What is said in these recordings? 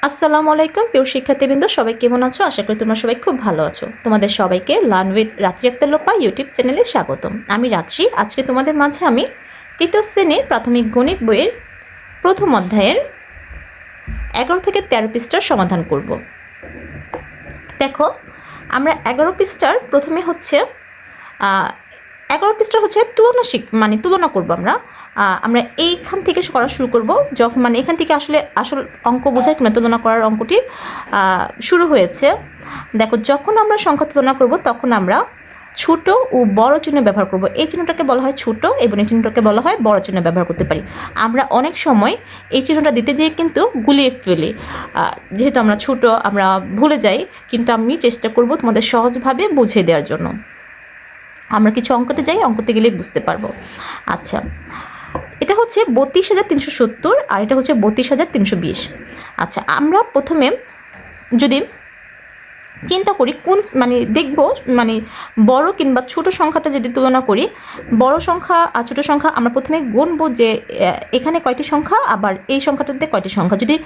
আসসালামু আলাইকুম প্রিয় শিক্ষার্থীবৃন্দ, সবাই কেমন আছো? আশা করি তোমরা সবাই খুব ভালো আছো। তোমাদের সবাইকে লার্ন উইথ রাত্রি আক্তার লোপা ইউটিউব চ্যানেলে স্বাগতম। আমি রাত্রি। আজকে তোমাদের মাঝে আমি তৃতীয় শ্রেণীর প্রাথমিক গণিত বইয়ের প্রথম অধ্যায়ের 11 থেকে 13 পৃষ্ঠার সমাধান করব। দেখো, আমরা 11 পৃষ্ঠার প্রথমে হচ্ছে 11 পৃষ্ঠা হচ্ছে তুলনা করবো। আমরা এইখান থেকে করা শুরু করব, যখন এখান থেকে আসল অঙ্ক বোঝার কিংবা তুলনা করার অঙ্কটি শুরু হয়েছে। দেখো, যখন আমরা সংখ্যা তুলনা করব তখন আমরা ছোট ও বড় চিহ্ন ব্যবহার করব। এই চিহ্নটাকে বলা হয় ছোট এবং এই চিহ্নটাকে বলা হয় বড় চিহ্ন ব্যবহার করতে পারি। আমরা অনেক সময় এই চিহ্নটা দিতে যেয়ে কিন্তু গুলিয়ে ফেলি, যেহেতু আমরা ছোট আমরা ভুলে যাই, কিন্তু আমি চেষ্টা করব তোমাদের সহজভাবে বুঝিয়ে দেওয়ার জন্য। আমরা কিছু অঙ্কতে যাই, অঙ্কতে গেলে বুঝতে পারবো। আচ্ছা, এটা হচ্ছে 32,370 আর এটা হচ্ছে 32,320। আচ্ছা, আমরা প্রথমে যদি চিন্তা করি কোন দেখব বড় কিংবা ছোট সংখ্যাটা যদি তুলনা করি, বড় সংখ্যা আর ছোট সংখ্যা আমরা প্রথমে গুনবো যে এখানে কয়টি সংখ্যা আবার এই সংখ্যাটাতে কয়টি সংখ্যা। যদি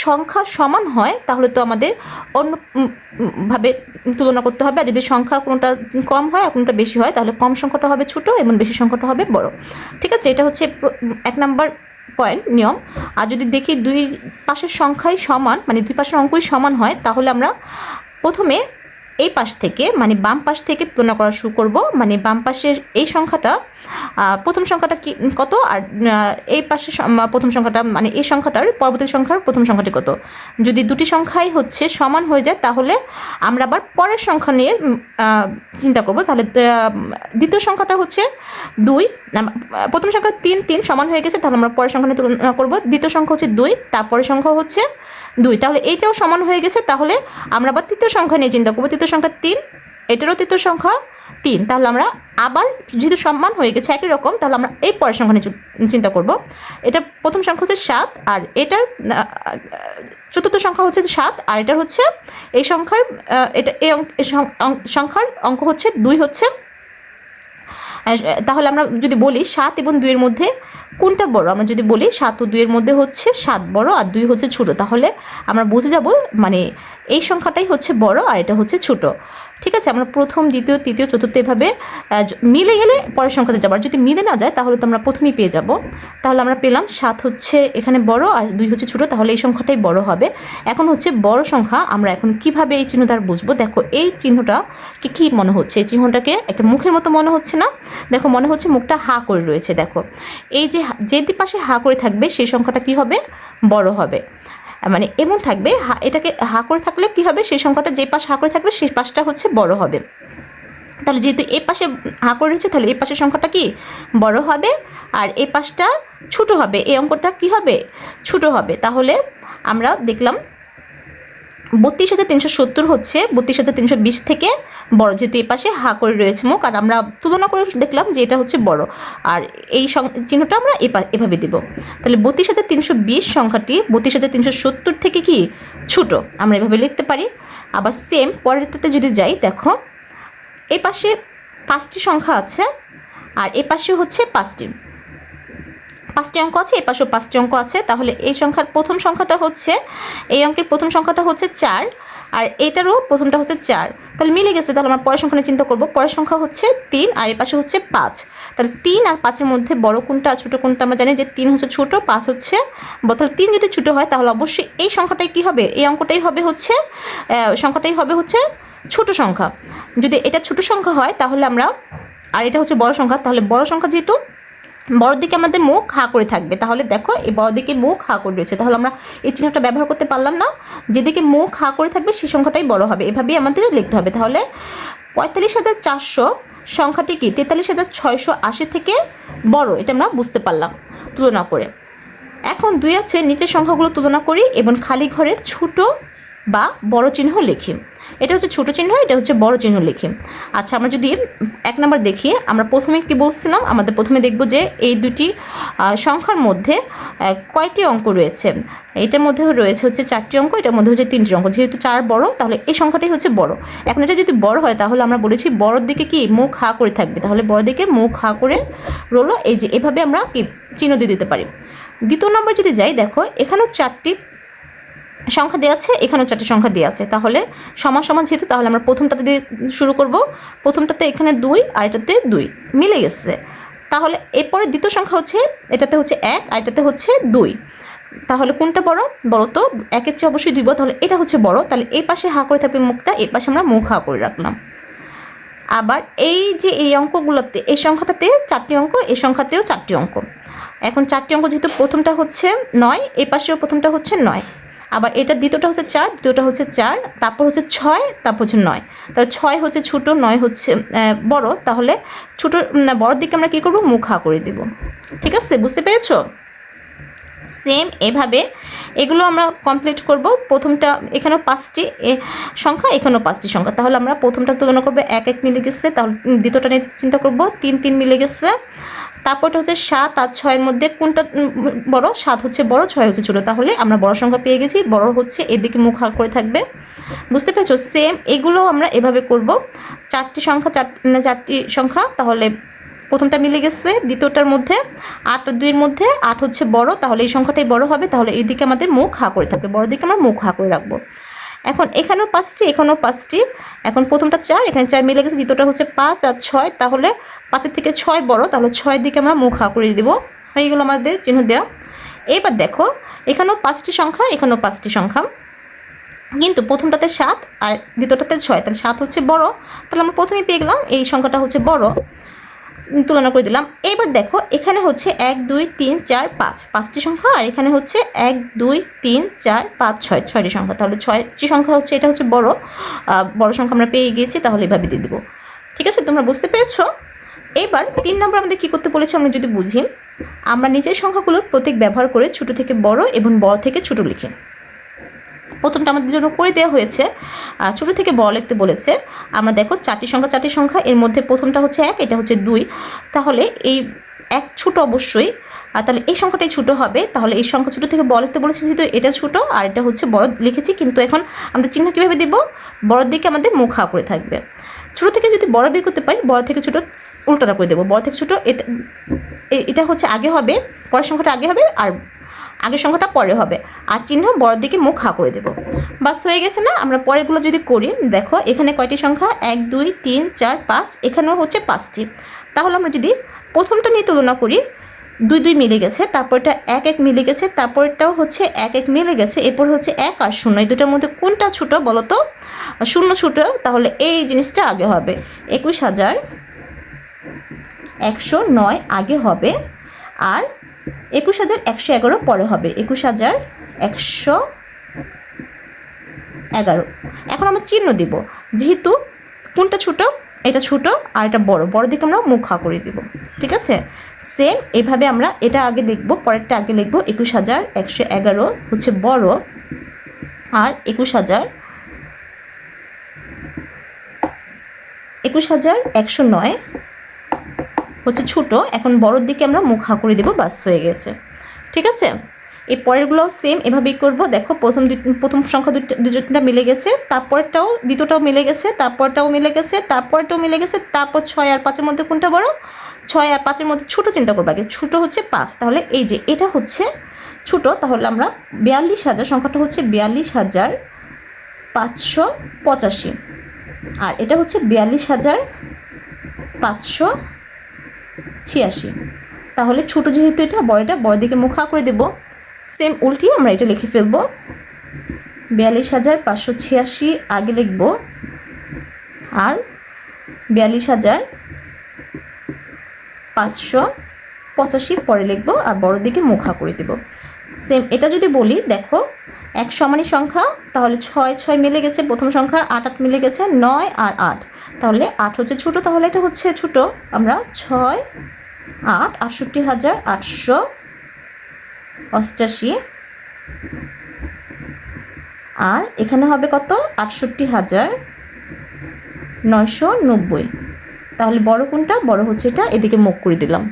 সংখ্যা সমান হয় তাহলে তো আমাদের অন্যভাবে তুলনা করতে হবে, আর যদি সংখ্যা কোনোটা কম হয় আর কোনোটা বেশি হয় তাহলে কম সংখ্যাটা হবে ছোট এবং বেশি সংখ্যাটা হবে বড়। ঠিক আছে, এটা হচ্ছে 1 নাম্বার পয়েন্ট নিয়ম। আর যদি দেখি দুই পাশের সংখ্যাই সমান, দুই পাশের অঙ্কই সমান হয়, তাহলে আমরা প্রথমে এই পাশ থেকে বাম পাশ থেকে তুলনা করা শুরু করব। বাম পাশের এই সংখ্যাটা প্রথম সংখ্যাটা কি কত, আর এই পাশে প্রথম সংখ্যাটা এই সংখ্যাটার পরবর্তী সংখ্যার প্রথম সংখ্যাটি কত। যদি দুটি সংখ্যাই হচ্ছে সমান হয়ে যায় তাহলে আমরা আবার পরের সংখ্যা নিয়ে চিন্তা করব। তাহলে দ্বিতীয় সংখ্যাটা হচ্ছে 2, প্রথম সংখ্যা 3 সমান হয়ে গেছে, তাহলে আমরা পরের সংখ্যা নিয়ে তুলনা করব। দ্বিতীয় সংখ্যা হচ্ছে 2, তারপরের সংখ্যা হচ্ছে 2, তাহলে এইটাও সমান হয়ে গেছে, তাহলে আমরা আবার তৃতীয় সংখ্যা নিয়ে চিন্তা করবো। তৃতীয় সংখ্যা 3, এটারও তৃতীয় সংখ্যা 3, তাহলে আমরা আবার যেহেতু সমান হয়ে গেছে একই রকম, তাহলে আমরা এই পরের সংখ্যা নিয়ে চিন্তা করব। এটা প্রথম সংখ্যা হচ্ছে 7, আর এটার চতুর্থ সংখ্যা হচ্ছে 7, আর এটার হচ্ছে এই সংখ্যার এই সংখ্যার অঙ্ক হচ্ছে 2 হচ্ছে। তাহলে আমরা যদি বলি 7 এবং 2 এর মধ্যে কোনটা বড়, আমরা যদি বলি 7 ও 2 এর মধ্যে হচ্ছে 7 বড় আর 2 হচ্ছে ছোট, তাহলে আমরা বুঝে যাব এই সংখ্যাটাই হচ্ছে বড় আর এটা হচ্ছে ছোট। ঠিক আছে, আমরা প্রথম, দ্বিতীয়, তৃতীয়, চতুর্থ এভাবে মিলে গেলে পরের সংখ্যাতে যাবো। আর যদি মিলে না যায় তাহলে তো আমরা প্রথমেই পেয়ে যাব। তাহলে আমরা পেলাম 7 হচ্ছে এখানে বড় আর 2 হচ্ছে ছোট, তাহলে এই সংখ্যাটাই বড় হবে। এখন হচ্ছে বড় সংখ্যা আমরা এখন কিভাবে এই চিহ্ন দ্বারা বুঝবো। দেখো, এই চিহ্নটা কি মনে হচ্ছে? এই চিহ্নটাকে একটা মুখের মতো মনে হচ্ছে না? দেখো, মনে হচ্ছে মুখটা হা করে রয়েছে। দেখো, এই যে পাশে হা করে থাকবে সেই সংখ্যাটা কি হবে? বড় হবে। এমন থাকবে, এটাকে হা করে থাকলে কি হবে? সেই সংখ্যাটা যে পাশ হা করে থাকবে সেই পাশটা হচ্ছে বড় হবে। তাহলে যেহেতু এই পাশে হা করে রয়েছে তাহলে এই পাশের সংখ্যাটা কি বড় হবে আর এই পাশটা ছোট হবে। এই অঙ্কটা কি হবে? ছোট হবে। তাহলে আমরা দেখলাম 32,370 হচ্ছে 32,320 থেকে বড়, যেহেতু এই পাশে হা করে রয়েছে মুখ, আর আমরা তুলনা করে দেখলাম যে এটা হচ্ছে বড়, আর এই চিহ্নটা আমরা এভাবে দেব। তাহলে 32,320 সংখ্যাটি 32,370 থেকে কি ছোট, আমরা এভাবে লিখতে পারি। আবার সেম পরেরটাতে যদি যাই, দেখো এই পাশে 5টি সংখ্যা আছে আর এই পাশে হচ্ছে 5টি অঙ্ক আছে, এই পাশেও 5টি অঙ্ক আছে। তাহলে এই সংখ্যার প্রথম সংখ্যাটা হচ্ছে, এই অঙ্কের প্রথম সংখ্যাটা হচ্ছে 4 আর এইটারও প্রথমটা হচ্ছে 4, তাহলে মিলে গেছে। তাহলে আমরা পরের সংখ্যা নিয়ে চিন্তা করবো। পরের সংখ্যা হচ্ছে 3 আর এই পাশে হচ্ছে 5, তাহলে 3 আর 5-এর মধ্যে বড় কোনটা ছোট কোনটা? আমরা জানি যে 3 হচ্ছে ছোট, 5 হচ্ছে বড়। তাহলে 3 যদি ছোট হয় তাহলে অবশ্যই এই সংখ্যাটাই কি হবে? এই অঙ্কটাই হবে হচ্ছে ছোট সংখ্যা। যদি এটা ছোট সংখ্যা হয় তাহলে আমরা, আর এটা হচ্ছে বড় সংখ্যা, তাহলে বড় সংখ্যা যেহেতু বড় দিকে আমাদের মুখ হা করে থাকবে, তাহলে দেখো এই বড় দিকে মুখ হা করে রয়েছে, তাহলে আমরা এই চিহ্নটা ব্যবহার করতে পারলাম না। যেদিকে মুখ হা করে থাকবে সেই সংখ্যাটাই বড় হবে, এভাবেই আমাদের লিখতে হবে। তাহলে 45,400 সংখ্যাটি কি 43,680 থেকে বড়, এটা আমরা বুঝতে পারলাম তুলনা করে। এখন 2 আছে, নিচের সংখ্যাগুলো তুলনা করি এবং খালি ঘরে ছোট বা বড় চিহ্ন লিখি। এটা হচ্ছে ছোট চিহ্ন, এটা হচ্ছে বড় চিহ্ন লিখি। আচ্ছা, আমরা যদি 1 নাম্বার দেখি, আমরা প্রথমে কি বলছিলাম? আমাদের প্রথমে দেখব যে এই দুটি সংখ্যার মধ্যে কয়টি অঙ্ক রয়েছে। এটার মধ্যে রয়েছে হচ্ছে 4টি অঙ্ক, এটার মধ্যে হচ্ছে 3টি অঙ্ক। যেহেতু 4 বড়, তাহলে এই সংখ্যাটাই হচ্ছে বড়। এখন এটা যদি বড় হয় তাহলে আমরা বলেছি বড়র দিকে কি মুখ হা করে থাকবে, তাহলে বড় দিকে মুখ হা করে রইলো। এই যে এভাবে আমরা কি চিহ্ন দিয়ে দিতে পারি। দ্বিতীয় নম্বর যদি যাই, দেখো এখানেও 4টি সংখ্যা দেওয়া আছে, এখানেও 4টি সংখ্যা দেওয়া আছে। তাহলে সমান সমান যেহেতু, তাহলে আমরা প্রথমটাতে দিয়ে শুরু করব। প্রথমটাতে এখানে 2 আর এটাতে 2 মিলে গেছে। তাহলে এরপরে দ্বিতীয় সংখ্যা হচ্ছে, এটাতে হচ্ছে 1 আর এটাতে হচ্ছে 2। তাহলে কোনটা বড়? বড় তো 1-এর চেয়ে অবশ্যই 2 বড়, তাহলে এটা হচ্ছে বড়। তাহলে এই পাশে হা করে থাকবে মুখটা, এই পাশে আমরা মুখ হা করে রাখলাম। আবার এই যে এই অঙ্কগুলোতে, এই সংখ্যাটাতে 4টি অঙ্ক, এই সংখ্যাতেও 4টি অঙ্ক। এখন 4টি অঙ্ক যেহেতু প্রথমটা হচ্ছে 9, এই পাশেও প্রথমটা হচ্ছে 9, আবার এটা দ্বিতীয়টা হচ্ছে 4, দ্বিতীয়টা হচ্ছে 4, তারপর হচ্ছে 6, তারপর হচ্ছে 9। তাহলে 6 হচ্ছে ছোটো, 9 হচ্ছে বড়। তাহলে ছোটো বড়োর দিকে আমরা কী করবো? মুখ হা করে দেব। ঠিক আছে, বুঝতে পেরেছো? সেম এভাবে এগুলো আমরা কমপ্লিট করব। প্রথমটা এখানেও 5টি সংখ্যা, এখানেও 5টি সংখ্যা। তাহলে আমরা প্রথমটা তুলনা করবো 1-1 মিলে গেছে, তাহলে দ্বিতীয়টা নিয়ে চিন্তা করবো 3-3 মিলে গেছে। তারপরটা হচ্ছে 7 আর 6-এর মধ্যে কোনটা বড়? 7 হচ্ছে বড়, 6 হচ্ছে ছোটো। তাহলে আমরা বড় সংখ্যা পেয়ে গেছি, বড় হচ্ছে এদিকে মুখ হা করে থাকবে। বুঝতে পেরেছো? সেম এগুলো আমরা এভাবে করব। 4টি সংখ্যা, তাহলে প্রথমটা মিলে গেছে, দ্বিতীয়টার মধ্যে 8 আর 2-এর মধ্যে 8 হচ্ছে বড়, তাহলে এই সংখ্যাটাই বড় হবে। তাহলে এইদিকে আমাদের মুখ হা করে থাকবে, বড় দিকে আমরা মুখ হা করে রাখবো। এখন এখানেও 5টি, এখানেও 5টি। এখন প্রথমটা 4, এখানে 4 মিলে গেছে, দ্বিতীয়টা হচ্ছে 5 আর 6, তাহলে 5-এর থেকে 6 বড়, তাহলে 6-এর দিকে আমরা মুখ হা করে দেবো। এইগুলো আমাদের চিহ্ন দেওয়া। এবার দেখো, এখানেও 5টি সংখ্যা, এখানেও 5টি সংখ্যা, কিন্তু প্রথমটাতে 7 আর দ্বিতীয়টাতে 6, তাহলে 7 হচ্ছে বড়। তাহলে আমরা প্রথমেই পেয়ে গেলাম এই সংখ্যাটা হচ্ছে বড়, তুলনা করে দিলাম। এবার দেখো, এখানে হচ্ছে 1 2 3 4 5, 5টি সংখ্যা, আর এখানে হচ্ছে 1 2 3 4 5 6, 6টি সংখ্যা। তাহলে 6টি সংখ্যা হচ্ছে, এটা হচ্ছে বড় সংখ্যা আমরা পেয়ে গিয়েছি। তাহলে এভাবে দিয়ে দেবো। ঠিক আছে, তোমরা বুঝতে পেরেছো? এবার 3 নম্বর আমাদের কী করতে বলেছে আমরা যদি বুঝি, আমরা নিচের সংখ্যাগুলোর প্রতীক ব্যবহার করে ছোট থেকে বড় এবং বড় থেকে ছোট লিখি। প্রথমটা আমাদের জন্য করে দেওয়া হয়েছে, ছোট থেকে বড় লিখতে বলেছে। আমরা দেখো 4টি সংখ্যা, এর মধ্যে প্রথমটা হচ্ছে 1, এটা হচ্ছে 2। তাহলে এই 1 ছোট অবশ্যই, তাহলে এই সংখ্যাটাই ছোট হবে। তাহলে এই সংখ্যা ছোট থেকে বড় লিখতে বলেছে, যেহেতু এটা ছোট আর এটা হচ্ছে বড় লিখেছি, কিন্তু এখন আমাদের চিহ্ন কীভাবে দেবো? বড়োর দিকে আমাদের মুখ হা করে থাকবে। ছোটো থেকে যদি বড় বের করতে পারি, বড় থেকে ছোটো উল্টাটা করে দেবো। বড় থেকে ছোটো এটা হচ্ছে আগে হবে, পরের সংখ্যাটা আগে হবে, আর আগের সংখ্যাটা পরে হবে, আর চিহ্ন বড় দিকে মুখ হা করে দেবো। বাস হয়ে গেছে না? আমরা পরেগুলো যদি করি, দেখো এখানে কয়টি সংখ্যা? 1 2 3 4 5, এখানেও হচ্ছে 5টি। তাহলে আমরা যদি প্রথমটা নিয়ে তুলনা করি, 2 2 মিলে গেছে, তারপরটা 1 1 মিলে গেছে, তারপরটাও হচ্ছে 1 1 মিলে গেছে, এরপর হচ্ছে 1 আর 0। এই দুটোর মধ্যে কোনটা ছোটো বলো তো? 0 ছোটো। তাহলে এই জিনিসটা আগে হবে, 21,109 আগে হবে, আর 21,111 পরে হবে, 21,111। এখন আমরা চিহ্ন দিব, যেহেতু কোনটা ছোটো? এটা ছোটো আর এটা বড়, বড় দিকে আমরা মুখ হা করে দিব। ঠিক আছে, সেম এভাবে আমরা এটা আগে লিখব, পরেরটা আগে লিখব। 21,111 হচ্ছে বড়, আর 21,109 হচ্ছে ছোটো। এখন বড়োর দিকে আমরা মুখ হা করে দেবো, বাস হয়ে গেছে। ঠিক আছে, এই পরেরগুলোও সেম এভাবেই করব। দেখো প্রথম সংখ্যা দুটোটা মিলে গেছে, তারপরটাও দ্বিতীয়টাও মিলে গেছে, তারপরটাও মিলে গেছে, তারপরটাও মিলে গেছে, তারপর 6 আর 5-এর মধ্যে কোনটা বড়? 6 আর 5-এর মধ্যে ছোটো চিন্তা করবো আগে, ছোটো হচ্ছে 5। তাহলে এই যে এটা হচ্ছে ছোটো, তাহলে আমরা 42,000, সংখ্যাটা হচ্ছে 42,585, আর এটা হচ্ছে 42,586। তাহলে ছোটো যেহেতু এটা, বড়টা বড় দিকে মুখ হা করে দেবো। সেম উল্টিয়ে আমরা এটা লিখে ফেলবো, 42,586 আগে লিখবো, আর 42,585 পরে লিখবো, আর বড় দিকে মুখ হা করে দেবো। সেম এটা যদি বলি, দেখো 1 সমানী সংখ্যা, তাহলে 6 6 মিলে গেছে, প্রথম সংখ্যা 8 8 মিলে গেছে, 9 আর 8, তাহলে 8 হচ্ছে ছোটো, তাহলে এটা হচ্ছে ছোটো। আমরা 6 8 68,888, আর এখানে হবে কত? 68,990। তাহলে বড় কোনটা? বড় হচ্ছে এটা, এদিকে মুখ করে দিলাম।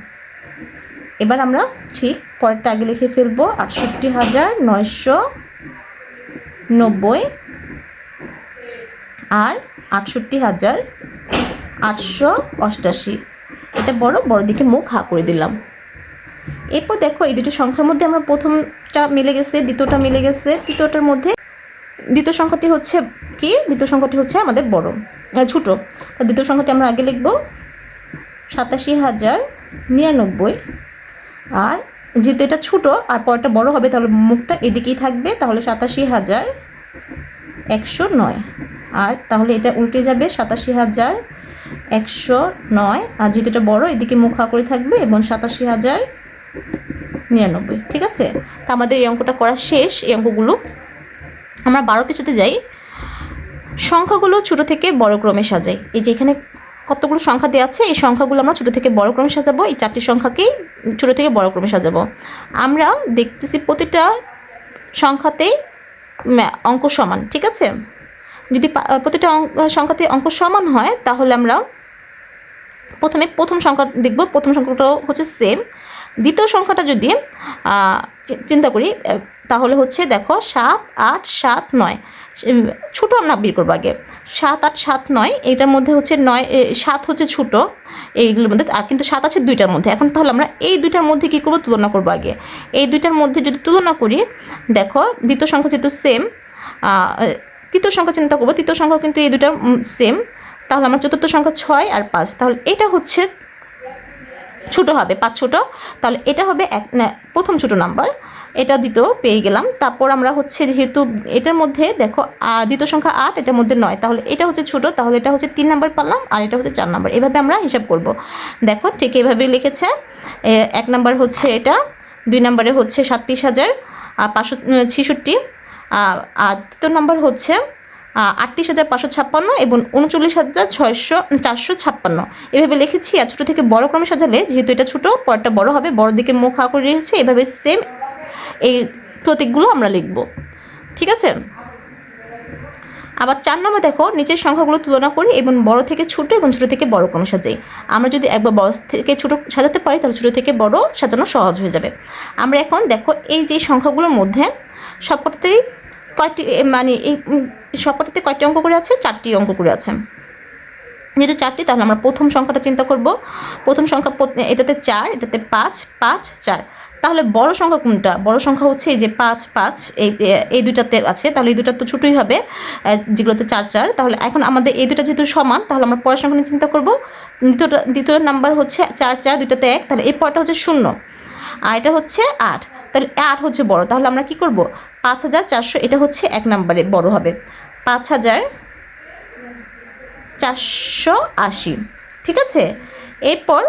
এবার আমরা ঠিক পরেরটা আগে লিখে ফেলবো, 68,990 আর 68,888, এটা বড়, বড় দিকে মুখ হা করে দিলাম। এরপর দেখো এই দুটো সংখ্যার মধ্যে আমরা প্রথমটা মিলে গেছে, দ্বিতীয়টা মিলে গেছে, তৃতীয়টার মধ্যে দ্বিতীয় সংখ্যাটি হচ্ছে কি, দ্বিতীয় সংখ্যাটি হচ্ছে আমাদের বড় ছোট। তা দ্বিতীয় সংখ্যাটি আমরা আগে লিখব 87,099। আর যেহেতু এটা ছোটো আর পরটা বড় হবে তাহলে মুখটা এদিকেই থাকবে, তাহলে 87,109। আর তাহলে এটা উল্টে যাবে 87,109, আর যেহেতু এটা বড় এদিকে মুখ হা করে থাকবে এবং 87,099। ঠিক আছে, তা আমাদের এই অঙ্কটা করা শেষ। এই অঙ্কগুলো আমরা 12 পৃষ্ঠাতে যাই। সংখ্যাগুলো ছোট থেকে বড় ক্রমে সাজাই। এই যে এখানে কতগুলো সংখ্যা দেওয়া আছে, এই সংখ্যাগুলো আমরা ছোটো থেকে বড় ক্রমে সাজাবো। এই 4টি সংখ্যাকেই ছোটো থেকে বড় ক্রমে সাজাবো। আমরা দেখতেছি প্রতিটা সংখ্যাতেই অঙ্ক সমান। ঠিক আছে, যদি প্রতিটা সংখ্যাতে অঙ্ক সমান হয় তাহলে আমরা প্রথম সংখ্যা দেখব। প্রথম সংখ্যাটাও হচ্ছে সেম। দ্বিতীয় সংখ্যাটা যদি চিন্তা করি তাহলে হচ্ছে দেখো 7, 8, 7, 9। ছোটো আমরা বের করবো আগে। 7, 8, 7, 9 এইটার মধ্যে হচ্ছে 7 হচ্ছে ছোটো এইগুলোর মধ্যে, আর কিন্তু 7 আছে দুইটার মধ্যে। এখন তাহলে আমরা এই দুইটার মধ্যে কী করবো, তুলনা করবো আগে। এই দুইটার মধ্যে যদি তুলনা করি, দেখো দ্বিতীয় সংখ্যা যেহেতু সেম, তৃতীয় সংখ্যা চিন্তা করবো, তৃতীয় সংখ্যা কিন্তু এই দুইটা সেম। তাহলে আমার চতুর্থ সংখ্যা 6 আর 5, তাহলে এটা হচ্ছে ছোটো হবে, 5 ছোটো। তাহলে এটা হবে প্রথম ছোটো নাম্বার, এটা দ্বিতীয় পেয়ে গেলাম। তারপর আমরা হচ্ছে যেহেতু এটার মধ্যে দেখো দ্বিতীয় সংখ্যা 8, এটার মধ্যে 9, তাহলে এটা হচ্ছে ছোটো, তাহলে এটা হচ্ছে 3 নাম্বার পারলাম, আর এটা হচ্ছে 4 নাম্বার। এভাবে আমরা হিসাব করব। দেখো ঠিক এভাবে লিখেছে। 1 নাম্বার হচ্ছে এটা, 2 নাম্বারে হচ্ছে 37,566, আর তৃতীয় নাম্বার হচ্ছে 38,556 এবং 39,456। এভাবে লিখেছি। আর ছোটো থেকে বড় ক্রমে সাজালে যেহেতু এটা ছোটো, পরটা বড় হবে, বড় দিকে মুখ হা করে রেখেছি। এভাবে সেম এই প্রতীকগুলো আমরা লিখব। ঠিক আছে, আবার 4 নম্বর দেখো, নিচের সংখ্যাগুলো তুলনা করি এবং বড় থেকে ছোট এবং ছোট থেকে বড় ক্রমে সাজাই। আমরা যদি একবার বড় থেকে ছোট সাজাতে পারি তাহলে ছোট থেকে বড় সাজানো সহজ হয়ে যাবে। আমরা এখন দেখো এই যে সংখ্যাগুলোর মধ্যে সবকটাতেই কয়টি, মানে এই সবকটাতে কয়টি অঙ্ক করে আছে, 4টি অঙ্ক করে আছে। যেহেতু 4টি, তাহলে আমরা প্রথম সংখ্যাটা চিন্তা করব। প্রথম সংখ্যা এটাতে 4, এটাতে 5, 5, 4। তাহলে বড় সংখ্যা কোনটা? বড় সংখ্যা হচ্ছে এই যে 5, 5 এই দুটাতে আছে, তাহলে এই দুটা তো ছোটোই হবে, যেগুলোতে 4, 4। তাহলে এখন আমাদের এই দুটা যেহেতু সমান, তাহলে আমরা পরের সংখ্যা নিয়ে চিন্তা করব। দ্বিতীয় নাম্বার হচ্ছে 4, 4, দুটাতে 1, তাহলে এই পরটা হচ্ছে 0, আর এটা হচ্ছে 8, তাহলে 8 হচ্ছে বড়। তাহলে আমরা কি করব, 5,400 এটা হচ্ছে 1 নাম্বারে বড় হবে, 5,480। ঠিক আছে, এরপর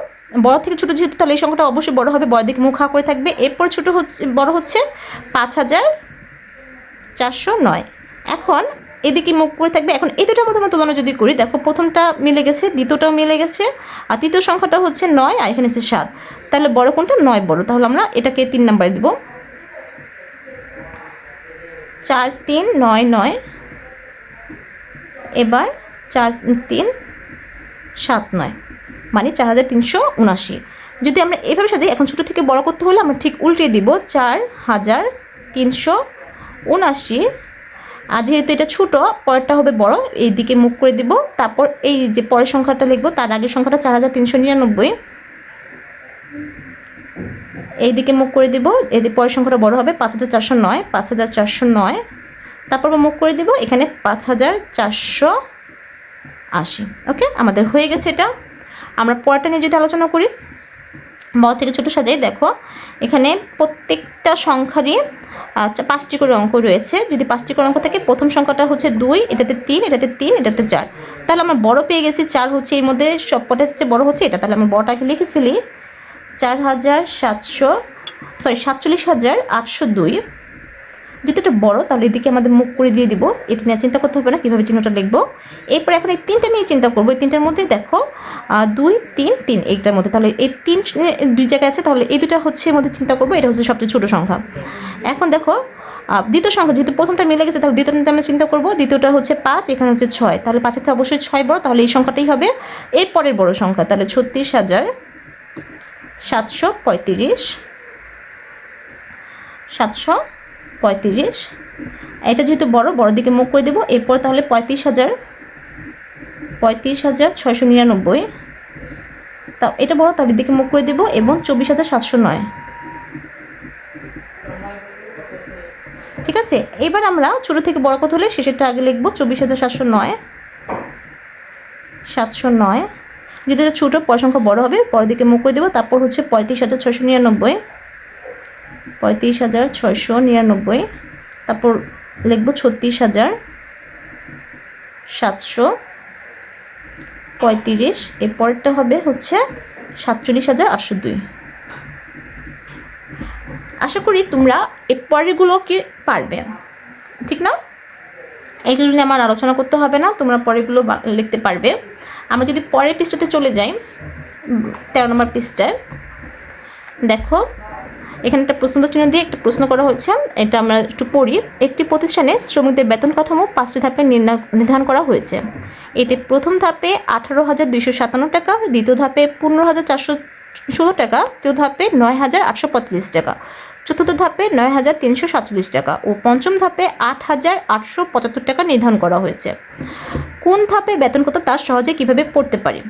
বড় থেকে ছোটো যেহেতু, তাহলে এই সংখ্যাটা অবশ্যই বড় হবে, বড় দিকে মুখ হা করে থাকবে। এরপর ছোটো হচ্ছে বড় হচ্ছে 5,409। এখন এদিকে মুখ করে থাকবে। এখন এই দুটার মধ্যে আমরা তুলনা যদি করি, দেখো প্রথমটা মিলে গেছে, দ্বিতীয়টাও মিলে গেছে, আর তৃতীয় সংখ্যাটা হচ্ছে 9, আর এখানে হচ্ছে 7। তাহলে বড় কোনটা? 9 বড়। তাহলে আমরা এটাকে 3 নাম্বারে দেবো। 4, 3, 9, 9। এবার 4, 3, 7, 9, মানে 4,379। যদি আমরা এভাবে সাজাই, এখন ছোটো থেকে বড় করতে হলে আমরা ঠিক উল্টে দিব, 4,379। আর যেহেতু এটা ছোটো, পরেরটা হবে বড়, এই দিকে মুখ করে দিব। তারপর এই যে পরের সংখ্যাটা লিখবো, তার আগের সংখ্যাটা 4,399, এই দিকে মুখ করে দিব। এদের পরের সংখ্যাটা বড় হবে, 5,409, 5,409। তারপর মুখ করে দিব এখানে 5,480। ওকে, আমাদের হয়ে গেছে এটা। আমরা পরেরটা নিয়ে যদি আলোচনা করি, বড় থেকে ছোটো সাজাই। দেখো এখানে প্রত্যেকটা সংখ্যারই 5টি করে অঙ্ক রয়েছে। যদি 5টি করে অঙ্ক থাকে, প্রথম সংখ্যাটা হচ্ছে 2, এটাতে 3, এটাতে 3, এটাতে 4। তাহলে আমরা বড় পেয়ে গেছি 4 হচ্ছে এর মধ্যে সবকটা হচ্ছে বড় হচ্ছে এটা। তাহলে আমরা বড়টাকে লিখে ফেলি, 47,802। যেহেতু এটা বড়, তাহলে এদিকে আমাদের মুখ করে দিয়ে দিব। এটা নিয়ে চিন্তা করতে হবে না কীভাবে চিহ্নটা লিখবো। এরপর এখন এই 3টা নিয়ে চিন্তা করবো। এই 3টার মধ্যে দেখো 2, 3, 3 এইটার মধ্যে, তাহলে এই 3 দুই জায়গায় আছে, তাহলে এই দুটা হচ্ছে এর মধ্যে চিন্তা করবো। এটা হচ্ছে সবচেয়ে ছোটো সংখ্যা। এখন দেখো দ্বিতীয় সংখ্যা, যেহেতু প্রথমটা মিলে গেছে, তাহলে দ্বিতীয়টা আমরা চিন্তা করবো। দ্বিতীয়টা হচ্ছে 5, এখানে হচ্ছে 6, তাহলে 5-এর থেকে অবশ্যই 6 বড়, তাহলে এই সংখ্যাটাই হবে এরপরের বড় সংখ্যা। তাহলে 36,735, 735। এটা যেহেতু বড় দিকে মুখ করে দেবো। এরপর তাহলে 35,699, তা এটা বড়, তাহলে দিকে মুখ করে দেবো, এবং 24,709। ঠিক আছে, এবার আমরা ছোট থেকে বড় কত হলে শেষেরটা আগে লিখবো। 24,709, 709। যদি এটা ছোটো পর সংখ্যা বড় হবে পরের দিকে মুখ করে দেবো। তারপর হচ্ছে 35,699, 35,699। তারপর লিখবো 36,735। এরপরটা হবে হচ্ছে 47,802। আশা করি তোমরা এর পরেরগুলো কি পারবে, ঠিক না? এইগুলো নিয়ে আমার আলোচনা করতে হবে না, তোমরা পরেরগুলো লিখতে পারবে। আমরা যদি পরের পৃষ্ঠাতে চলে যাই, 13 নম্বর পৃষ্ঠায় দেখো, এখানে একটা প্রশ্ন চিহ্ন দিয়ে একটা প্রশ্ন করা হয়েছে, এটা আমরা একটু পড়ি। একটি প্রতিষ্ঠানে শ্রমিকদের বেতন কাঠামো 5টি ধাপে নির্ধারণ করা হয়েছে। এতে প্রথম ধাপে 18,257 টাকা, দ্বিতীয় ধাপে 15,416 টাকা, তৃতীয় ধাপে 9,845 টাকা, চতুর্থ ধাপে 9,347 টাকা ও পঞ্চম ধাপে 8,875 টাকা নির্ধারণ করা হয়েছে। কোন ধাপে বেতন কত তা সহজে কিভাবে পড়তে পারি?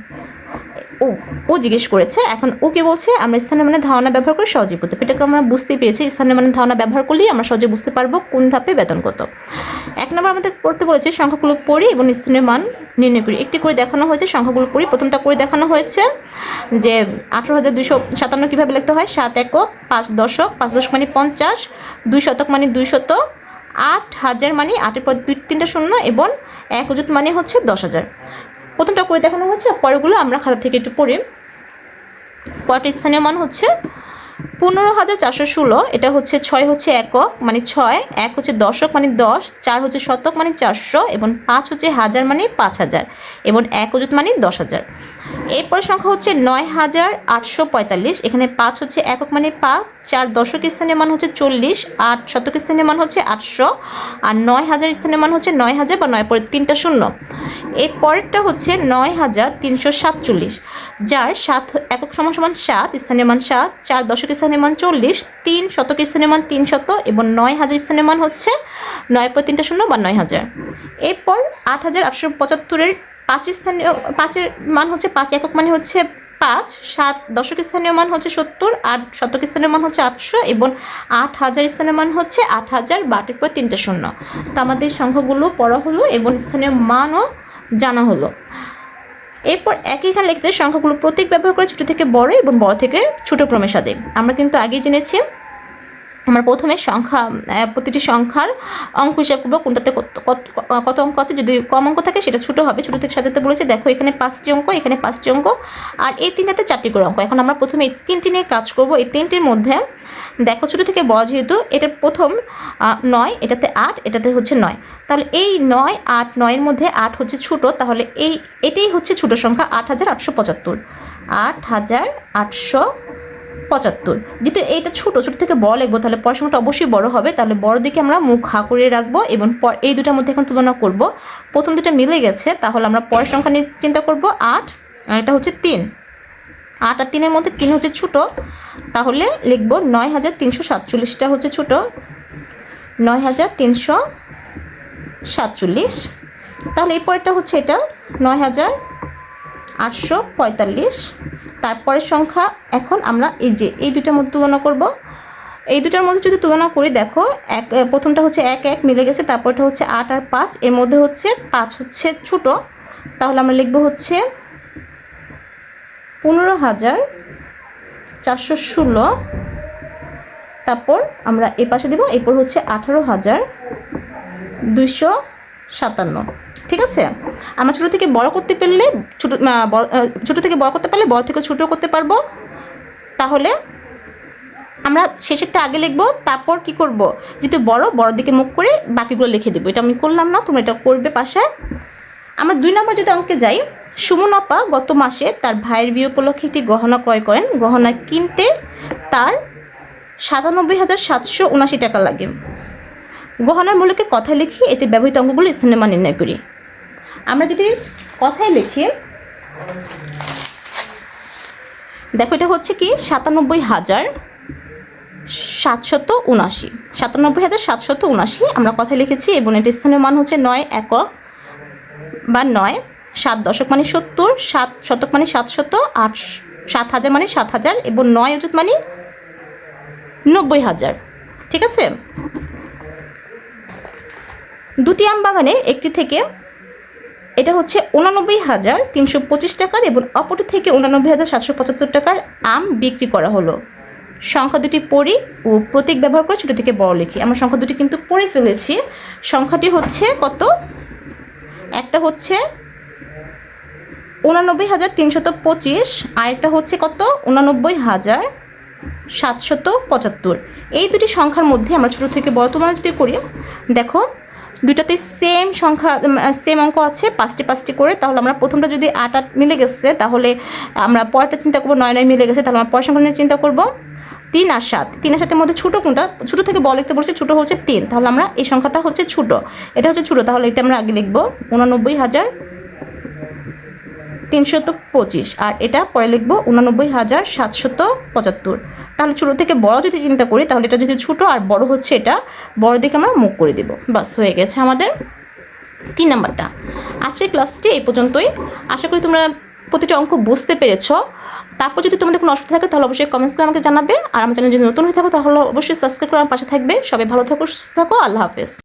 ও জিজ্ঞেস করেছে। এখন ও কি বলছে, আমরা স্থানীয় মানের ধারণা ব্যবহার করে সহজে পড়তে পারি। এটাকে আমরা বুঝতেই পেরেছি, স্থানীয় মানের ধারণা ব্যবহার করলেই আমরা সহজে বুঝতে পারবো কোন ধাপে বেতন কত। 1 নম্বর আমাদের পড়তে বলেছে সংখ্যাগুলো পড়ি এবং স্থানীয় মান নির্ণয় করি। একটি করে দেখানো হয়েছে, সংখ্যাগুলো পড়ি। প্রথমটা করে দেখানো হয়েছে যে 18,257 কীভাবে লিখতে হয়। 7 একক, 5 দশক, 5 দশক মানে 50, 2 শতক মানে 200, 8,000 মানে 8-এর পর 2-3টা শূন্য এবং 1 অযুত মানে হচ্ছে 10,000। প্রথমটা করে দেখানো হচ্ছে, পরেরগুলো আমরা খাতা থেকে একটু পড়ি। পরেরটা স্থানীয় মান হচ্ছে 15,416, এটা হচ্ছে 6 হচ্ছে একক মানে 6, 1 হচ্ছে দশক মানে 10, 4 হচ্ছে শতক মানে 400 এবং 5 হচ্ছে হাজার মানে 5,000 এবং 1 অযুত মানে 10,000। এরপরে সংখ্যা হচ্ছে 9,845, এখানে 5 হচ্ছে একক মানে 5, 4 দশক স্থানীয় মান হচ্ছে 40, 8 শতক স্থানীয় মান হচ্ছে 800 আর 9,000 স্থানীয় মান হচ্ছে 9,000 বা 9 পরে 3টা শূন্য। এর পরেরটা হচ্ছে 9,347, যার 7 একক সমান 7, স্থানীয় মান 7, 4 দশক স্থানীয় মান 40, 3 শতক স্থানীয় মান 300 এবং 9,000 স্থানীয় মান হচ্ছে 9 পর 3টা শূন্য বা 9,000। এরপর 8,875-এর 5-এর মান হচ্ছে 5 একক মানে হচ্ছে 5, 7 দশক স্থানীয় মান হচ্ছে 70, 8 শতক স্থানীয় মান হচ্ছে 800 এবং 8,000 স্থানীয় মান হচ্ছে 8,000 বা 8-এর পর 3টা শূন্য। তো আমাদের সংখ্যাগুলো পড়া হলো এবং স্থানীয় মানও জানা হলো। এরপর একইখানে লিখছে সংখ্যাগুলো প্রতীক ব্যবহার করে ছোট থেকে বড় এবং বড় থেকে ছোট ক্রমে সাজাই। আমরা কিন্তু আগেই জেনেছি, আমরা প্রথমে সংখ্যা প্রতিটি সংখ্যার অঙ্ক হিসাব করবো, কোনটাতে কত অঙ্ক আছে। যদি কম অঙ্ক থাকে সেটা ছোটো হবে, ছোটো থেকে সাজাতে বলেছে। দেখো এখানে 5টি অঙ্ক, এখানে 5টি অঙ্ক আর এই 3টাতে 4টি করে অঙ্ক। এখন আমরা প্রথমে এই 3টি নিয়ে কাজ করব। এই 3টির মধ্যে দেখো ছোটো থেকে বড় যেহেতু, এটার প্রথম 9, এটাতে 8, এটাতে হচ্ছে 9, তাহলে এই 9, 8, 9-এর মধ্যে 8 হচ্ছে ছোটো, তাহলে এটাই হচ্ছে ছোটো সংখ্যা 8,875, 8,875। যেহেতু এইটা ছোটো থেকে বড় লিখবো তাহলে পরের সংখ্যাটা অবশ্যই বড় হবে, তাহলে বড় দিকে আমরা মুখ হা করে রাখবো এবং এই দুটার মধ্যে এখন তুলনা করব। প্রথম দুটা মিলে গেছে, তাহলে আমরা পরের সংখ্যা নিয়ে চিন্তা করব 8 আর এটা হচ্ছে 3, 8 আর 3-এর মধ্যে 3 হচ্ছে ছোটো, তাহলে লিখবো 9,347টা হচ্ছে ছোটো, 9,347। তাহলে এই পরেরটা হচ্ছে এটা 9,845। তারপরের সংখ্যা এখন আমরা এই দুটার মধ্যে তুলনা করব। এই দুটার মধ্যে যদি তুলনা করি দেখো, প্রথমটা হচ্ছে 1 1 মিলে গেছে, তারপরটা হচ্ছে 8 আর 5, এর মধ্যে হচ্ছে 5 হচ্ছে ছোটো, তাহলে আমরা লিখব হচ্ছে 15,416। তারপর আমরা এ পাশে দেবো, এরপর হচ্ছে 18,257। ঠিক আছে, আমরা ছোটো থেকে বড় করতে পারলে ছোটো থেকে বড় করতে পারলে বড় থেকে ছোটো করতে পারবো। তাহলে আমরা শেষেরটা আগে লিখবো, তারপর কি করব, যেহেতু বড় দিকে মুখ করে বাকিগুলো লিখে দেবো। এটা আমি করলাম না, তোমরা এটা করবে পাশে। আমরা 2 নম্বর যদি অঙ্কে যাই, সুমন আপা গত মাসে তার ভাইয়ের বিয়ে উপলক্ষে একটি গহনা ক্রয় করেন। গহনা কিনতে তার 97,779 টাকা লাগে। গহনার মূল্যকে কথায় লিখি, এতে ব্যবহৃত অঙ্কগুলো স্থানীয় মান নির্ণয় করি। আমরা যদি কথায় লিখি, দেখো এটা হচ্ছে কি 97,779, 97,779 আমরা কথায় লিখেছি এবং এটা স্থানীয় মান হচ্ছে 9 একক বা 9, 7 দশক মানে 70, 7 শতক মানে 700, 8 7,000 মানে 7,000 এবং 9 অযুত মানে 90,000। ঠিক আছে, দুটি আম বাগানে একটি থেকে এটা হচ্ছে 89,325 টাকার এবং অপরটি থেকে 89,775 টাকার আম বিক্রি করা হলো। সংখ্যা দুটি পড়ি ও প্রতীক ব্যবহার করে ছোটো থেকে বড় লিখি। আমরা সংখ্যা দুটি কিন্তু পড়ে ফেলেছি। সংখ্যাটি হচ্ছে কত? একটা হচ্ছে 89,325, আরেকটা হচ্ছে কত? 89,775। এই দুটি সংখ্যার মধ্যে আমরা ছোটো থেকে বড় তুলনা যদি করি, দেখো দুইটাতে সেম সংখ্যা, সেম অঙ্ক আছে, 5টি 5টি করে। তাহলে আমরা প্রথমটা যদি 8 8 মিলে গেছে, তাহলে আমরা পরেরটা চিন্তা করবো 9 9 মিলে গেছে, তাহলে আমরা পরের সংখ্যা নিয়ে চিন্তা করবো 3 আর 7। 3 আর 7-এর মধ্যে ছোটো কোনটা? ছোটো থেকে বড় লিখতে বলছে, ছোটো হচ্ছে 3, তাহলে আমরা এই সংখ্যাটা হচ্ছে ছোটো, এটা হচ্ছে ছোটো, তাহলে এটা আমরা আগে লিখবো 89,325, আর এটা পরে লিখবো 89,775। তাহলে ছোটো থেকে বড় যদি চিন্তা করি, তাহলে এটা যদি ছোটো আর বড় হচ্ছে, এটা বড় দিকে আমরা মুখ করে দেবো। বাস হয়ে গেছে আমাদের 3 নাম্বারটা। আজকের ক্লাসটি এই পর্যন্তই। আশা করি তোমরা প্রতিটা অঙ্ক বুঝতে পেরেছো। তারপর যদি তোমাদের কোনো অসুবিধা থাকে তাহলে অবশ্যই কমেন্টস করে আমাকে জানাবে। আর আমার চ্যানেল যদি নতুন হয়ে থাকো তাহলে অবশ্যই সাবস্ক্রাইব করে আমার পাশে থাকবে। সবাই ভালো থাকো, সুস্থ থাকো। আল্লাহ হাফেজ।